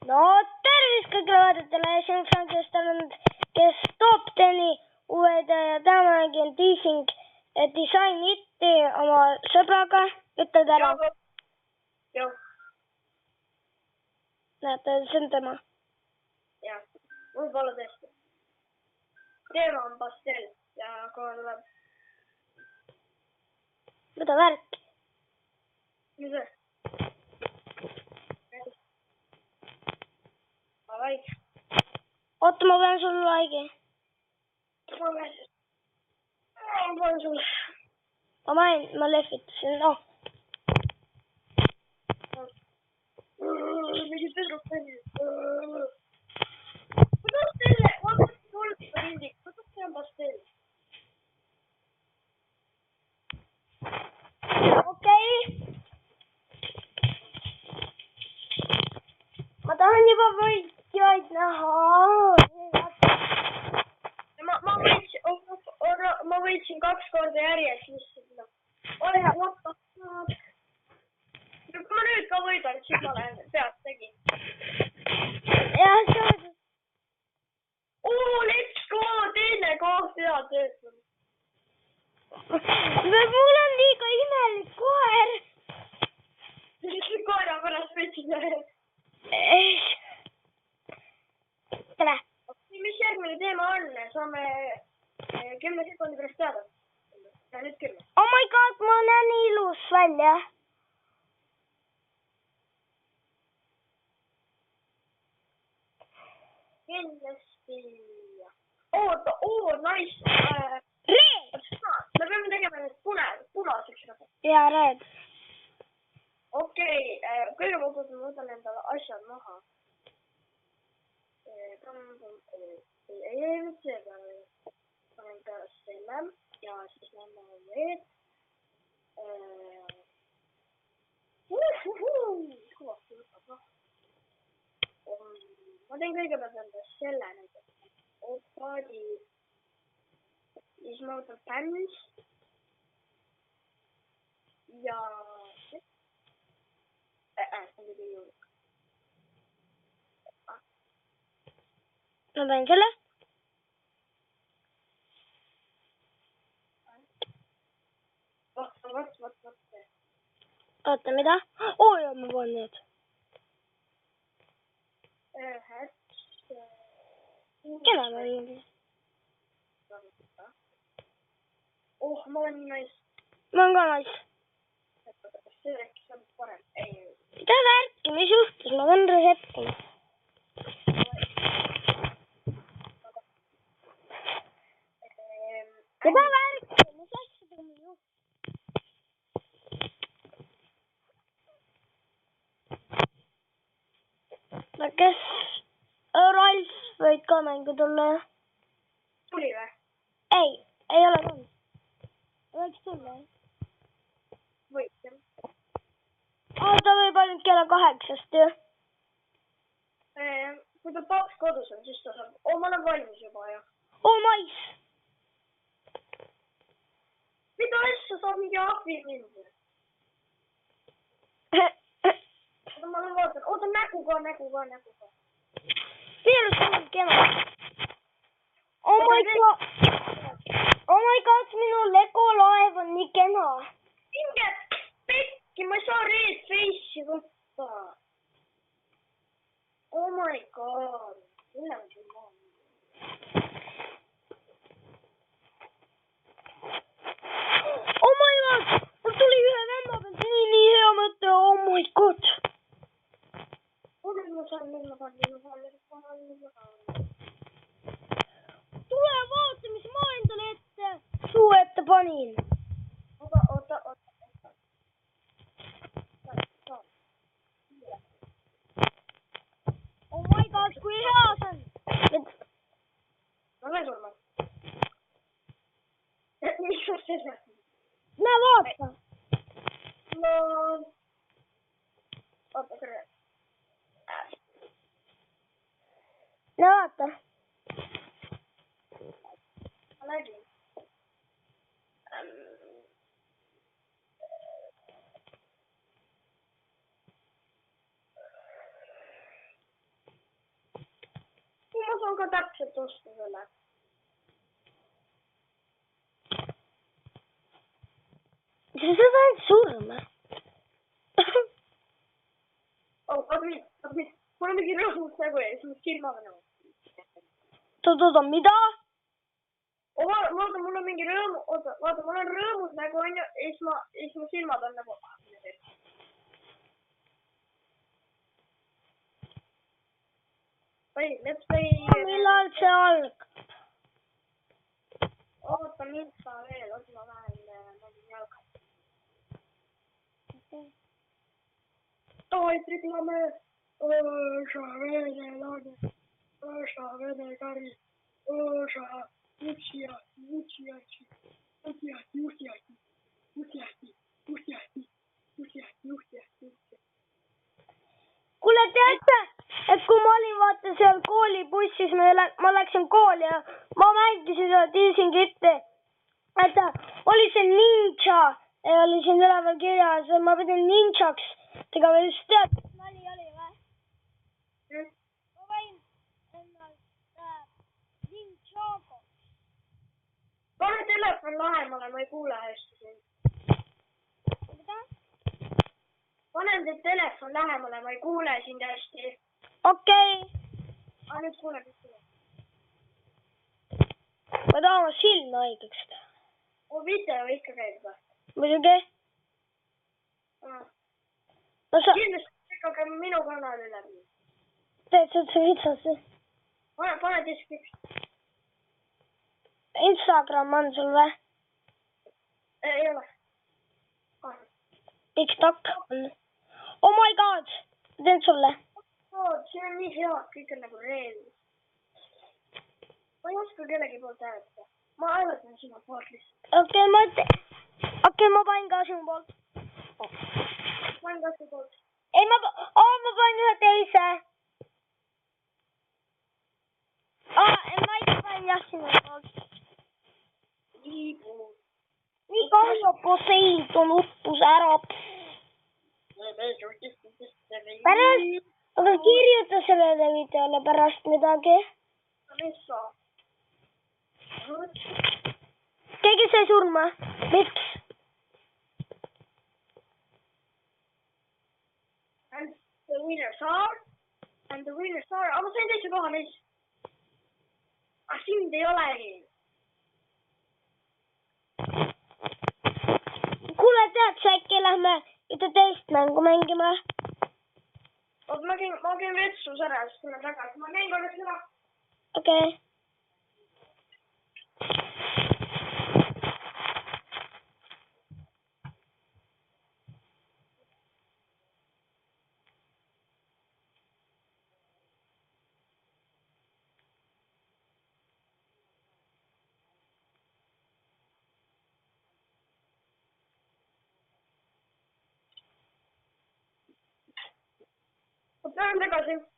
No tervist kõigile vaadetele, siin on Frankist olnud, kes Top 10 uued ja täna mängin Teasing Design It oma sõbraga, ütled ära. Jah. Näete, see on tema. Jah, võib-olla tõesti. Teema on pastell ja kohe tuleb. Mida värk? Mis see? Like. Oota, ma pean sulle laigi. Ma panen sulle. Ma lehvitasin, noh. Mingi tüdruk tõndi. Kuidas selle? Vaata, tuleb rindik. Kuidas see on pastell? Okei. Ma tahan juba võitjaid näha. Ma võitsin 2 korda järjest lihtsalt. Ole hea, vaata. Kui ma nüüd ka võidan, siis ma lähen peast tegin. Jah, see on. Let's go! Teine koht hea töötab. Mul on liiga imelik koer. Koera pärast võtsin. Tere. Mis järgmine teema on? Saame 10 sekundi pärast teada. Ja nüüd 10. Oh my god, ma näen ilus välja. Kindlasti. Oota, nice. Reed! Me peame tegema need punaseks. Jaa, Reed. Okei, kõigepealt ma võtan endale asjad maha. Panen peale selle ja siis lähme veel. Kõvasti võtab, noh. Ma teen kõigepealt endale selle näiteks. Opaadi. Siis ma võtan päns. Ja... see on kõige juurde. Ma panen selle. Vaat. Oota, mida? Jah, ma panen need. Kena ma olin? Ma olen nii nais. Ma olen ka nais. See äkki saab parem. Mida värki, mis juhtus? Ma pean resetkama. Mida värki, mis asjadega mul juhtus? Kes Ralf võid ka mängu tulla, jah? Tuli või? Ei ole tulnud. Võiks tulla, jah? Võiks, jah. Ta võib ainult kella 8-st, jah? Kui ta paps kodus on, siis ta saab... ma olen valmis juba, jah. Mais! Mida asja saab mingi ahvi mind? Ma olen vaatan. Oota, nägu ka. Piirus on kena. Oh my god, minu Lego laev on nii kena. Minge pekki, ma ei saa Red Face'i võtta. Oh my god. Mille ma siin maan? Oh my god, mul tuli ühe venna pealt nii hea mõte. Oh my god. Nüüd ma saan. Tule vaata, mis ma endale suu ette panin. Oota. Oh my god, kui hea see on. Ma veel surma. Mis on selle? Näe, vaata. Oota, kõrre. Näe, vaata. Ma nägin. oskan ka täpselt osta selle. sa saad ainult surma. Vaata mind. Mul on mingi rõõmus nägu ja siis mu silmad on. oota, mida? Vaata, mul on mingi vaata, mul on rõõmus nägu on ju, ja siis mu silmad on nagu. Let's play. Millal see algab? Oota, mind sa veel, oota ma lähen jalga. Davai, triplame. Õõsa venelane. Õõsa vene kari. Õõsa jutsiasi. Kuule, teate, et kui ma olin vaata seal koolibussis, ma läksin kooli ja ma mängisin seda Disingitti. Et oli see ninja ja oli siin üleval kirjas, ma pidin ninjaks tegema, just tead, mis nali oli või? Ma võin ennast ninjago. Pane telefon lähemale, ma ei kuule hästi sind. Mida? Panen teid telefon lähemale, ma ei kuule sind hästi. Okei. Aga nüüd kuule, mis kuule. Ma tahan oma silma haigeks teha. Video ikka käib või? Muidugi. No sa Kindlasti ikka minu kanalile. teed seda videosse. Pane description. Instagram on sul või? Ei ole. TikTok on. Oh my god, ma teen sulle. See on nii hea, kõik on nagu reelis. Ma ei oska kellegi poolt hääletada. Ma hääletan sinu poolt lihtsalt. Okei, ma panin ka sinu poolt. Ma panen ka sinu poolt. Ei, ma panin ühe teise. Ma ikka panin jah sinu poolt. Nii kahju, Poseidon uppus ära. Pärast, aga kirjuta sellele videole pärast midagi. Mis sa? Keegi sai surma. Miks? And the winners are. Aga ma sain teise koha neis. Aga sind ei olegi. Kuule, tead sa äkki lähme ühte teist mängu mängima? Oot, ma käin vetsus ära, siis tulen tagasi. Ma käin korraks ära. Okei. Lähen tagasi.